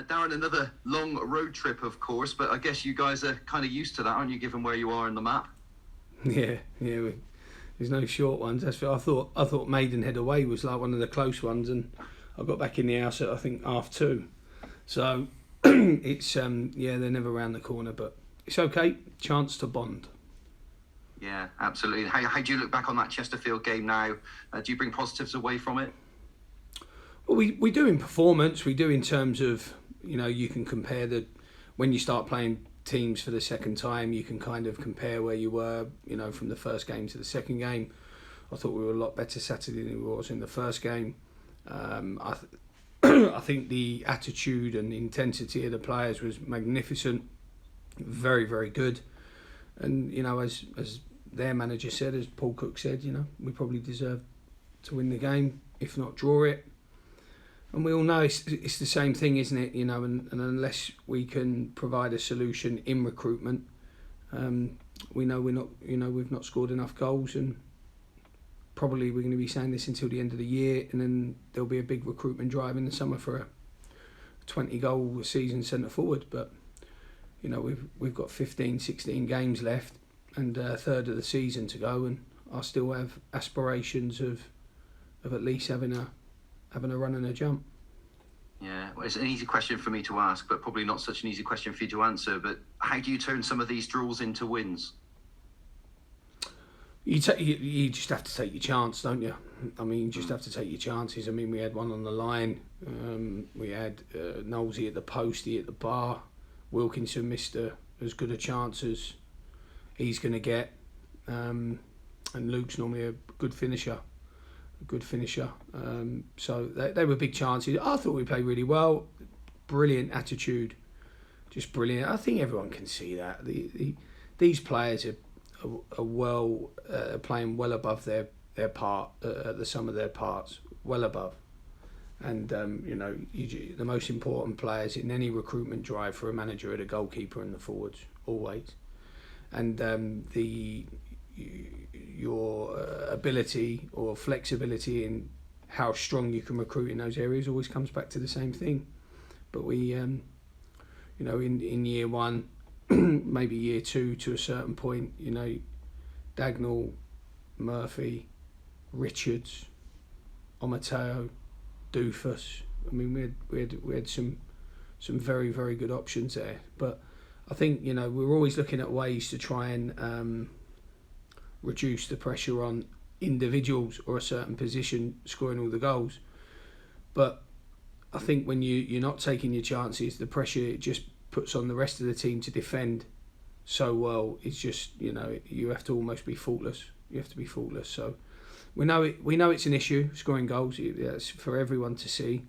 Darren, another long road trip, of course, but I guess you guys are kind of used to that, aren't you, given where you are in the map? Yeah. There's no short ones. I thought Maidenhead away was like one of the close ones, and I got back in the house at I think 2:30. So it's they're never round the corner, but it's okay. Chance to bond. Yeah, absolutely. How do you look back on that Chesterfield game now? Do you bring positives away from it? Well, we do in performance. We do in terms of, you can compare when you start playing teams for the second time, you can kind of compare where you were, from the first game to the second game. I thought we were a lot better Saturday than we was in the first game. I think the attitude and the intensity of the players was magnificent, very, very good. And, as their manager said, as Paul Cook said, we probably deserved to win the game, if not draw it. And we all know it's the same thing, isn't it? And unless we can provide a solution in recruitment, we know we've not scored enough goals, and probably we're going to be saying this until the end of the year, and then there'll be a big recruitment drive in the summer for a 20-goal season centre forward. But we've got 15, 16 games left, and a third of the season to go, and I still have aspirations of at least having a run and a jump. Yeah, well, it's an easy question for me to ask, but probably not such an easy question for you to answer. But how do you turn some of these draws into wins? You just have to take your chance, don't you? You just have to take your chances. We had one on the line. We had Knowlesy at the post, he at the bar. Wilkinson missed as good a chance as he's going to get. And Luke's normally a good finisher. So they were big chances. I thought we played really well. Brilliant attitude, just brilliant. I think everyone can see that. These players are playing well above their part at the sum of their parts, well above. And the most important players in any recruitment drive for a manager are the goalkeeper and the forwards, always. And your ability or flexibility in how strong you can recruit in those areas always comes back to the same thing. But we, in year one, maybe year two to a certain point, Dagnall, Murphy, Richards, Omateo, Doofus. We had some very, very good options there. But I think we're always looking at ways to try and reduce the pressure on individuals or a certain position scoring all the goals. But I think when you're not taking your chances, the pressure it just puts on the rest of the team to defend so well. It's just you have to almost be faultless. You have to be faultless. So we know it's an issue scoring goals. It's for everyone to see.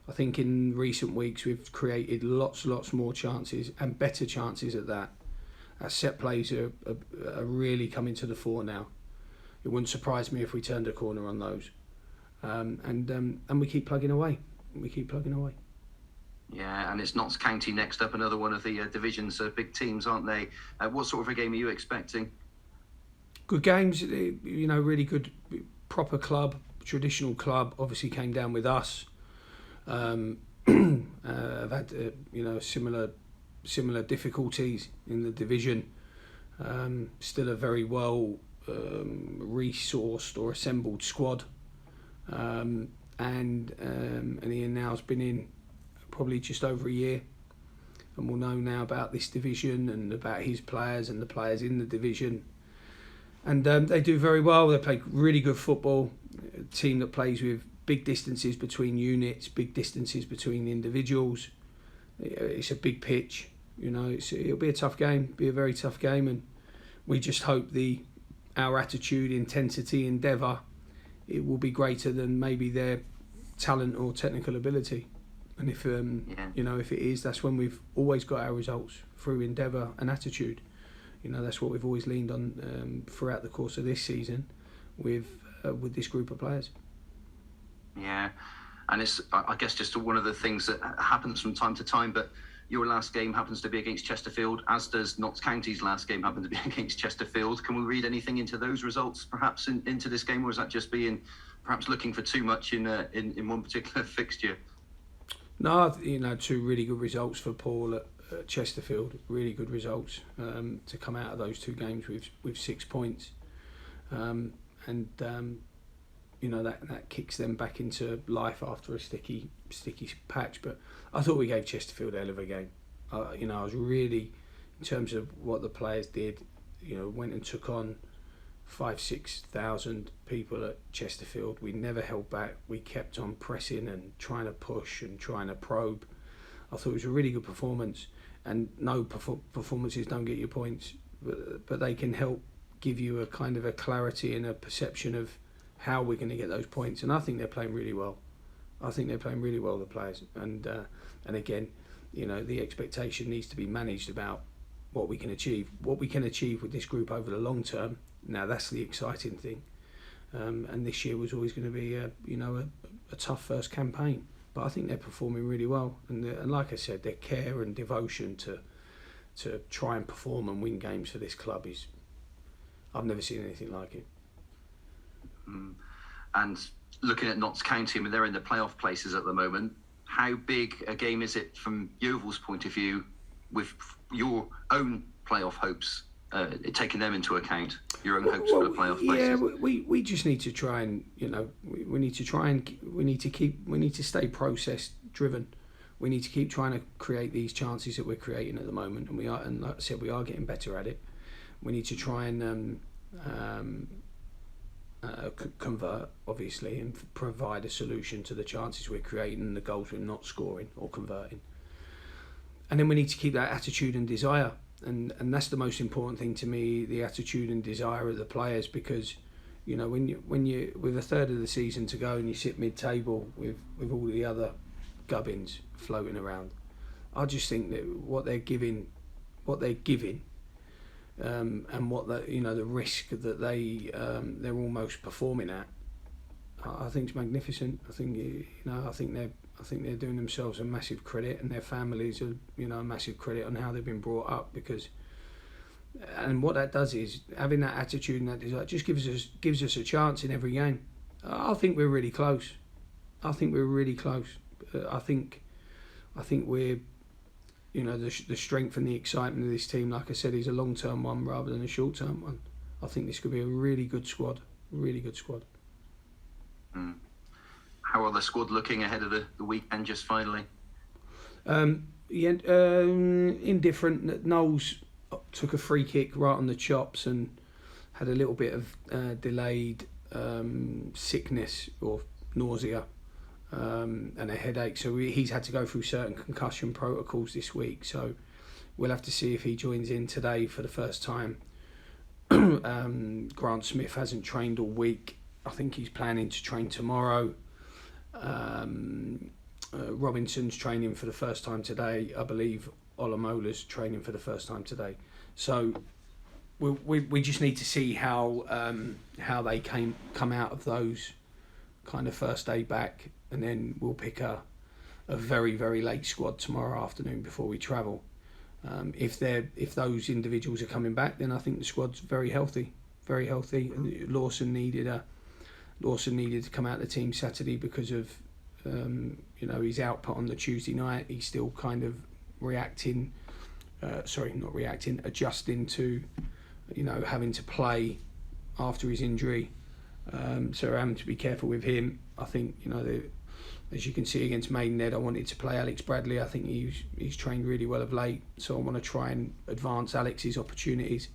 I think in recent weeks we've created lots more chances and better chances at that. Our set plays are really coming to the fore now. It wouldn't surprise me if we turned a corner on those. And we keep plugging away. Yeah, and it's Notts County next up, another one of the division's big teams, aren't they? What sort of a game are you expecting? Good games, really good, proper club, traditional club. Obviously came down with us. I've had similar difficulties in the division. Still a very well resourced or assembled squad, and Ian now's been in probably just over a year, and we'll know now about this division and about his players and the players in the division. And they do very well. They play really good football. A team that plays with big distances between units, big distances between individuals. It's a big pitch. It'll be a tough game. Be a very tough game, and we just hope our attitude, intensity, endeavour, it will be greater than maybe their talent or technical ability. And if if it is, that's when we've always got our results, through endeavour and attitude. That's what we've always leaned on throughout the course of this season with this group of players. Yeah, and it's, I guess, just one of the things that happens from time to time, but your last game happens to be against Chesterfield, as does Notts County's last game happen to be against Chesterfield. Can we read anything into those results, perhaps, into this game, or is that just being perhaps looking for too much in one particular fixture? No, two really good results for Paul at Chesterfield. Really good results to come out of those two games with 6 points, and that kicks them back into life after a sticky patch. But I thought we gave Chesterfield a hell of a game. I was really, in terms of what the players did, went and took on 5,000-6,000 people at Chesterfield. We never held back. We kept on pressing and trying to push and trying to probe. I thought it was a really good performance. And no performances don't get you points, but they can help give you a kind of a clarity and a perception of how we're going to get those points. And I think they're playing really well. The players. And again, the expectation needs to be managed about what we can achieve. What we can achieve with this group over the long term. Now that's the exciting thing. And this year was always going to be a tough first campaign. But I think they're performing really well. And like I said, their care and devotion to try and perform and win games for this club is, I've never seen anything like it. And looking at Notts County, I mean, they're in the playoff places at the moment. How big a game is it from Yeovil's point of view, with your own playoff hopes, taking them into account, your own hopes for the playoff places? Yeah, we just need to try and we need to stay process driven. We need to keep trying to create these chances that we're creating at the moment, and like I said, we are getting better at it. We need to try and convert, obviously, and provide a solution to the chances we're creating and the goals we're not scoring or converting. And then we need to keep that attitude and desire, and that's the most important thing to me, the attitude and desire of the players, because when you with a third of the season to go and you sit mid-table with all the other gubbins floating around, I just think that what they're giving, and what the risk that they're almost performing at, I think is magnificent. I think they're doing themselves a massive credit, and their families a massive credit on how they've been brought up, and what that does is having that attitude and that desire just gives us a chance in every game. I think we're really close. I think we're the strength and the excitement of this team, like I said, is a long-term one rather than a short-term one. I think this could be a really good squad. How are the squad looking ahead of the weekend, just finally? Indifferent. Knowles took a free kick right on the chops and had a little bit of delayed sickness or nausea. And a headache, so he's had to go through certain concussion protocols this week, so we'll have to see if he joins in today for the first time. Grant Smith hasn't trained all week. I think he's planning to train tomorrow. Robinson's training for the first time today. I believe Olamola's training for the first time today. So we just need to see how they come out of those kind of first day back, and then we'll pick a very, very late squad tomorrow afternoon before we travel. If those individuals are coming back, then I think the squad's very healthy. Lawson needed to come out of the team Saturday because of his output on the Tuesday night. He's still kind of adjusting to having to play after his injury. So I'm having to be careful with him. I think as you can see against Maidenhead, I wanted to play Alex Bradley. I think he's trained really well of late, so I want to try and advance Alex's opportunities.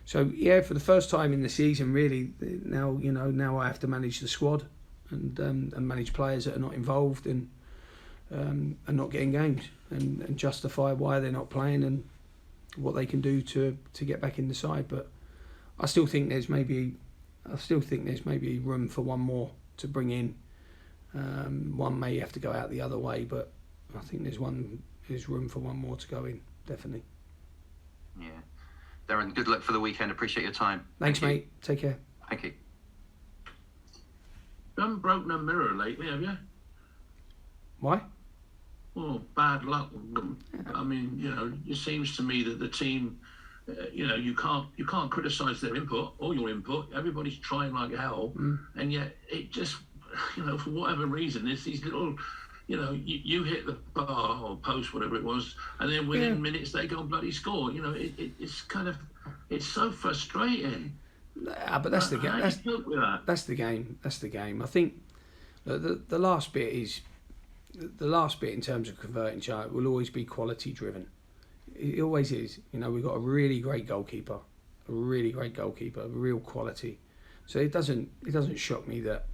So yeah, for the first time in the season, really, now I have to manage the squad and manage players that are not involved and not getting games, and justify why they're not playing and what they can do to get back in the side. But I still think there's maybe room for one more to bring in. One may have to go out the other way, but I think there's room for one more to go in, definitely. Yeah. Darren, good luck for the weekend. Appreciate your time. Thanks, mate. Take care. Thank you. You haven't broken a mirror lately, have you? Why? Well, bad luck. I mean, it seems to me that the team, you can't criticise their input or your input. Everybody's trying like hell, and yet it just, for whatever reason, there's these little you hit the bar or post, whatever it was, and then within minutes they go and bloody score. It's so frustrating. But that's the game. That's the game. That's the game. I think the last bit is the last bit in terms of converting charge will always be quality driven. It always is. We've got a really great goalkeeper, real quality. So it doesn't shock me that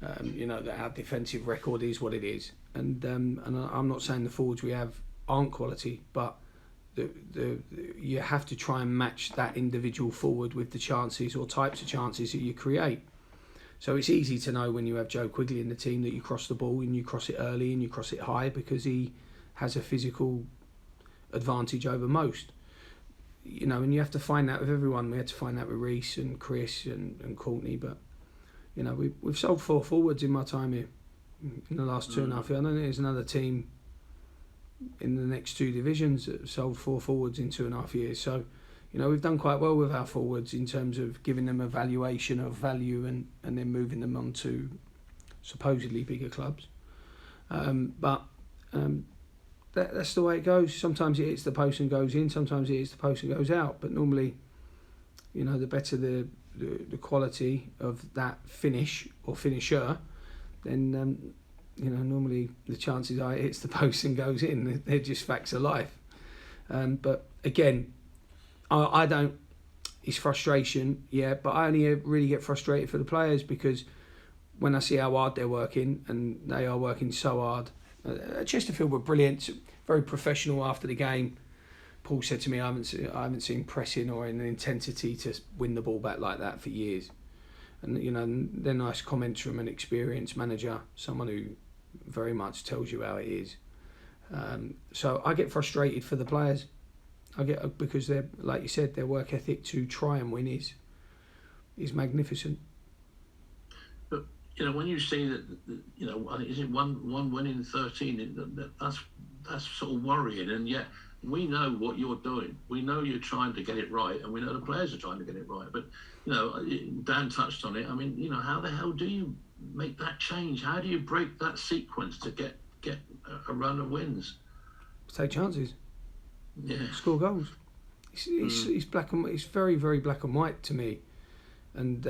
that our defensive record is what it is. And I'm not saying the forwards we have aren't quality, but you have to try and match that individual forward with the chances or types of chances that you create. So it's easy to know when you have Joe Quigley in the team that you cross the ball and you cross it early and you cross it high because he has a physical advantage over most. And you have to find that with everyone. We had to find that with Reece and Chris and Courtney, but we've sold 4 forwards in my time here in the last 2.5 years. I don't think there's another team in the next 2 divisions that have sold 4 forwards in 2.5 years. So, we've done quite well with our forwards in terms of giving them a valuation of value and then moving them on to supposedly bigger clubs. That's the way it goes. Sometimes it hits the post and goes in, sometimes it hits the post and goes out. But normally, the better the quality of that finish or finisher, then normally the chances are it hits the post and goes in. They're just facts of life. But again, I don't. It's frustration, but I only really get frustrated for the players because when I see how hard they're working, and they are working so hard. Chesterfield were brilliant, very professional after the game. Paul said to me, I haven't seen pressing or an intensity to win the ball back like that for years. And they're nice comments from an experienced manager, someone who very much tells you how it is. So I get frustrated for the players. Because they're, like you said, their work ethic to try and win is magnificent. But when you say that, is it one win in 13? That's sort of worrying, and yet we know what you're doing. We know you're trying to get it right, and we know the players are trying to get it right. But Dan touched on it. I mean, how the hell do you make that change? How do you break that sequence to get a run of wins? Take chances. Yeah. Score goals. It's black and it's very, very black and white to me, and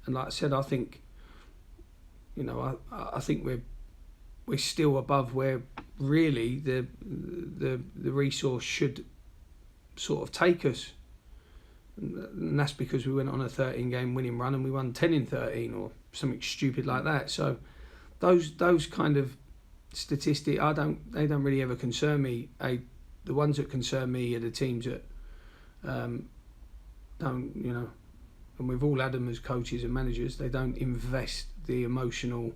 like I said, I think I think we're still above where really the resource should sort of take us, and that's because we went on a 13-game winning run and we won 10 in 13 or something stupid like that. So those kind of statistics they don't really ever concern me. The ones that concern me are the teams that don't, and we've all had them as coaches and managers, they don't invest the emotional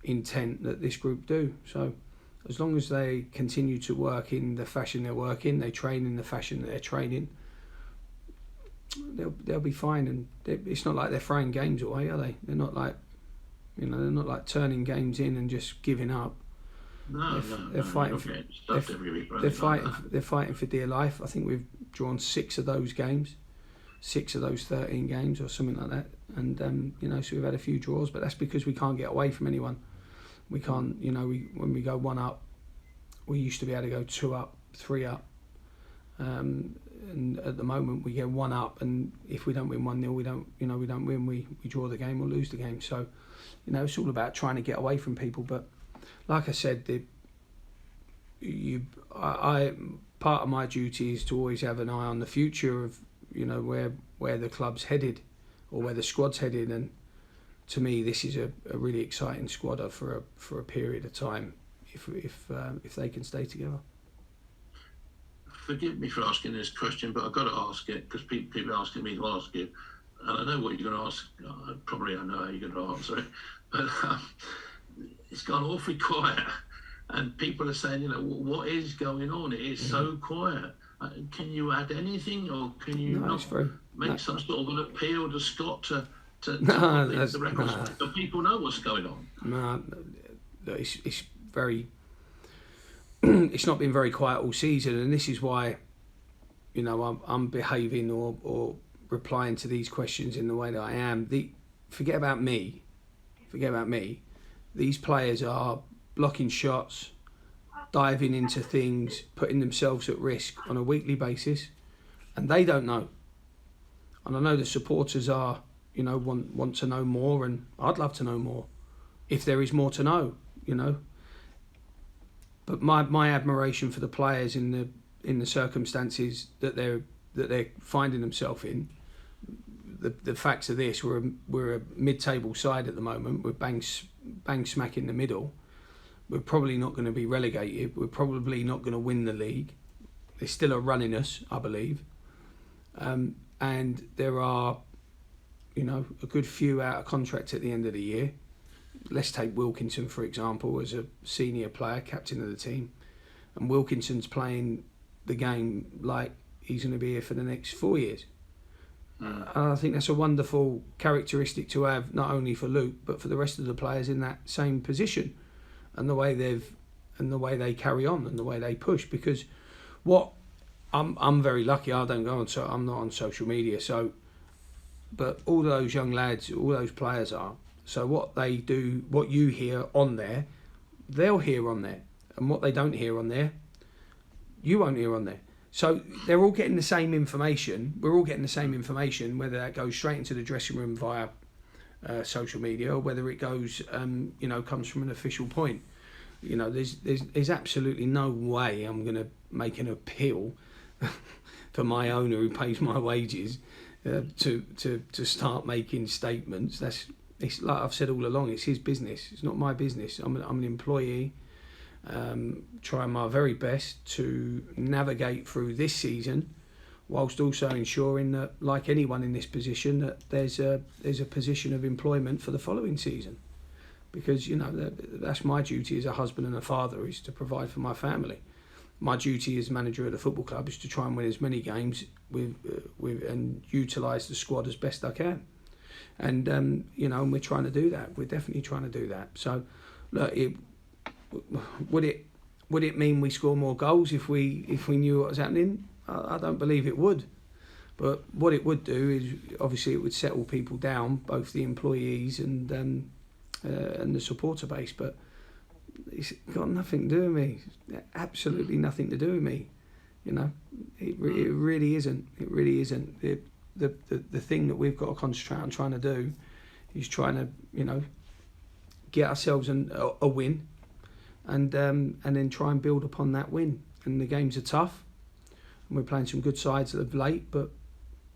intent that this group do. So as long as they continue to work in the fashion they're working, they train in the fashion that they're training, they'll be fine. And it's not like they're throwing games away, are they? They're not like they're not like turning games in and just giving up. They're fighting for dear life. I think we've drawn 6 of those games, 6 of those 13 games or something like that. And so we've had a few draws, but that's because we can't get away from anyone. We can't, when we go 1 up, we used to be able to go 2 up, 3 up. And at the moment we get 1 up, and if we don't win 1-0, we don't win. We draw the game or lose the game. So, it's all about trying to get away from people. But like I said, part of my duty is to always have an eye on the future of where the club's headed or where the squad's headed, and to me this is a really exciting squad for a period of time if they can stay together. Forgive me for asking this question, but I've got to ask it because people are asking me to ask it, and I know what you're going to ask. Probably I know how you're going to answer it, but it's gone awfully quiet, and people are saying, what is going on? It is so quiet. Can you add anything, or can you make some sort of an appeal to Scott to the records so people know what's going on? No, it's very. It's not been very quiet all season, and this is why, I'm behaving or replying to these questions in the way that I am. Forget about me. These players are blocking shots, diving into things, putting themselves at risk on a weekly basis, and they don't know. And I know the supporters are, want to know more, and I'd love to know more, if there is more to know, But my admiration for the players in the circumstances that they're finding themselves in. The facts of this, we're a mid-table side at the moment. We're bang smack in the middle. We're probably not going to be relegated. We're probably not going to win the league. They still are running us, I believe. And there are, a good few out of contract at the end of the year. Let's take Wilkinson, for example, as a senior player, captain of the team. And Wilkinson's playing the game like he's going to be here for the next 4 years. And I think that's a wonderful characteristic to have, not only for Luke, but for the rest of the players in that same position. And the way they carry on and the way they push. Because I'm very lucky. I don't go on, so I'm not on social media. So, but all those young lads, all those players are. So what they do, what you hear on there, they'll hear on there, and what they don't hear on there, you won't hear on there. So they're all getting the same information. We're all getting the same information, whether that goes straight into the dressing room via social media, or whether it goes, comes from an official point. There's absolutely no way I'm going to make an appeal for my owner who pays my wages to start making statements. It's like I've said all along. It's his business. It's not my business. I'm an employee, trying my very best to navigate through this season, whilst also ensuring that, like anyone in this position, that there's a position of employment for the following season. Because that's my duty as a husband and a father, is to provide for my family. My duty as manager of the football club is to try and win as many games with and utilise the squad as best I can. And and we're trying to do that. We're definitely trying to do that. So, look, would it mean we score more goals if we knew what was happening? I don't believe it would. But what it would do is, obviously, it would settle people down, both the employees and the supporter base. But it's got nothing to do with me. Absolutely nothing to do with me. It really isn't. It really isn't. The thing that we've got to concentrate on trying to do is trying to, get ourselves a win, and then try and build upon that win. And the games are tough, and we're playing some good sides of late, but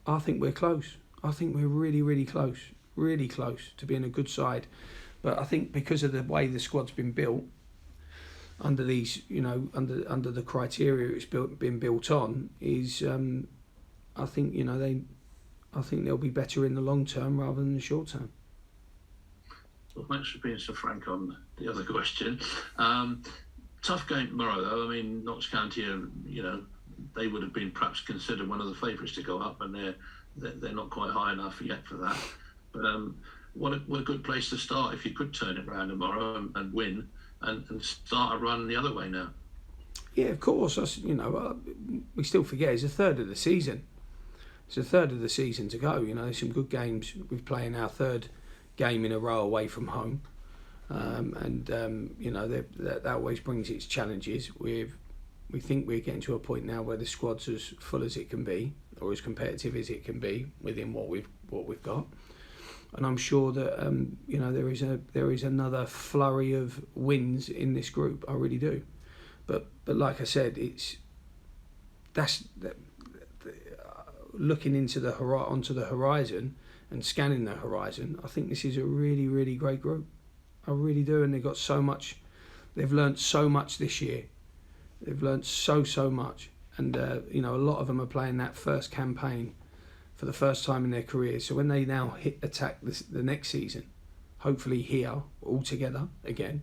I think we're close. I think we're really, really close to being a good side. But I think because of the way the squad's been built, under these, under the criteria it's been built on, is I think they'll be better in the long term rather than the short term. Well, thanks for being so frank on the other question. Tough game tomorrow, though. I mean, Notts County they would have been perhaps considered one of the favourites to go up, and they're not quite high enough yet for that. But what a good place to start if you could turn it around tomorrow and win and start a run the other way now. Yeah, of course. We still forget it's a third of the season. It's a third of the season to go. There's some good games. We're playing our third game in a row away from home, that always brings its challenges. We think we're getting to a point now where the squad's as full as it can be, or as competitive as it can be within what we've got. And I'm sure that there is another flurry of wins in this group. I really do. But like I said, looking onto the horizon and scanning the horizon, I think this is a really, really great group. I really do, and they've got so much. They've learnt so much this year. They've learnt so much, and a lot of them are playing that first campaign for the first time in their career. So when they now attack the next season, hopefully here all together again,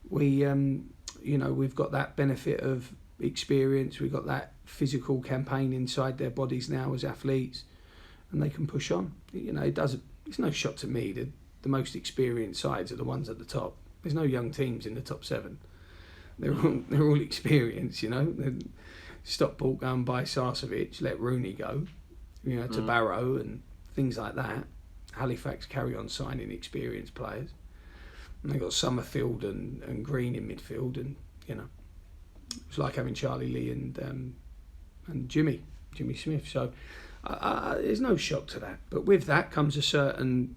we've got that benefit of experience. We've got that physical campaign inside their bodies now as athletes, and they can push on. It's no shot to me that the most experienced sides are the ones at the top. There's no young teams in the top 7. They're all experienced. Stockport go and buy Sarcevic, let Rooney go, to Barrow and things like that. Halifax carry on signing experienced players. And they've got Summerfield and Green in midfield, and it's like having Charlie Lee and Jimmy Smith. So there's no shock to that. But with that comes a certain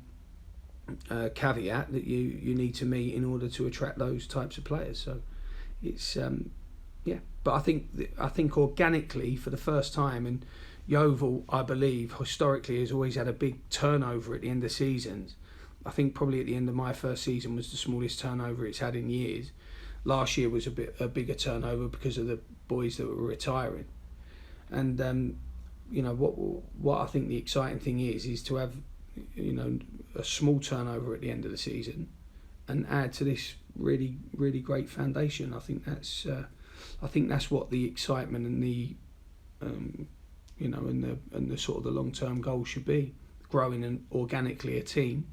caveat that you need to meet in order to attract those types of players. So it's But I think organically for the first time, and Yeovil, I believe, historically has always had a big turnover at the end of seasons. I think probably at the end of my first season was the smallest turnover it's had in years. Last year was a bigger turnover because of the boys that were retiring. And what I think the exciting thing is to have a small turnover at the end of the season and add to this really, really great foundation. I think that's what the excitement and the and the sort of the long-term goal should be, growing organically a team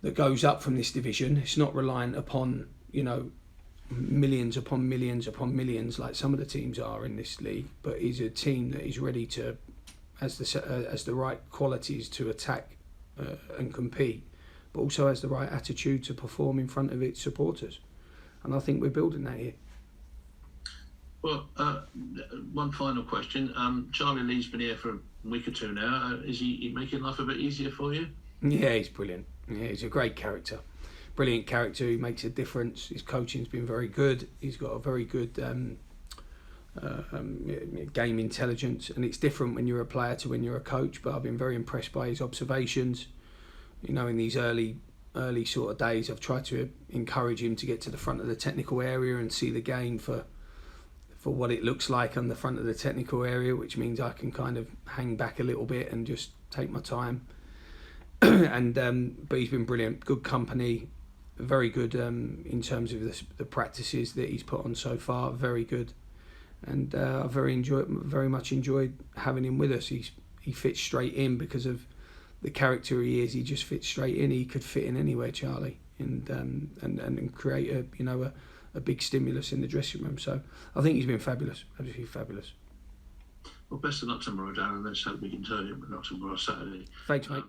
that goes up from this division. It's not reliant upon millions upon millions upon millions like some of the teams are in this league, but is a team that is ready to, has the right qualities to attack and compete, but also has the right attitude to perform in front of its supporters. And I think we're building that here. Well, one final question. Charlie Lee's been here for a week or two now. Is he making life a bit easier for you? Yeah, he's brilliant. Yeah, he's a great character. Brilliant character. He makes a difference. His coaching's been very good. He's got a very good game intelligence, and it's different when you're a player to when you're a coach. But I've been very impressed by his observations. In these early sort of days, I've tried to encourage him to get to the front of the technical area and see the game for what it looks like on the front of the technical area, which means I can kind of hang back a little bit and just take my time. But he's been brilliant, good company, very good in terms of the practices that he's put on so far, very good. And I very much enjoyed having him with us. He fits straight in because of the character he is. He just fits straight in. He could fit in anywhere, Charlie, and create a big stimulus in the dressing room. So I think he's been fabulous, absolutely fabulous. Well, best of luck tomorrow, Darren. Let's hope we can turn it, but not tomorrow, Saturday. Thanks, mate.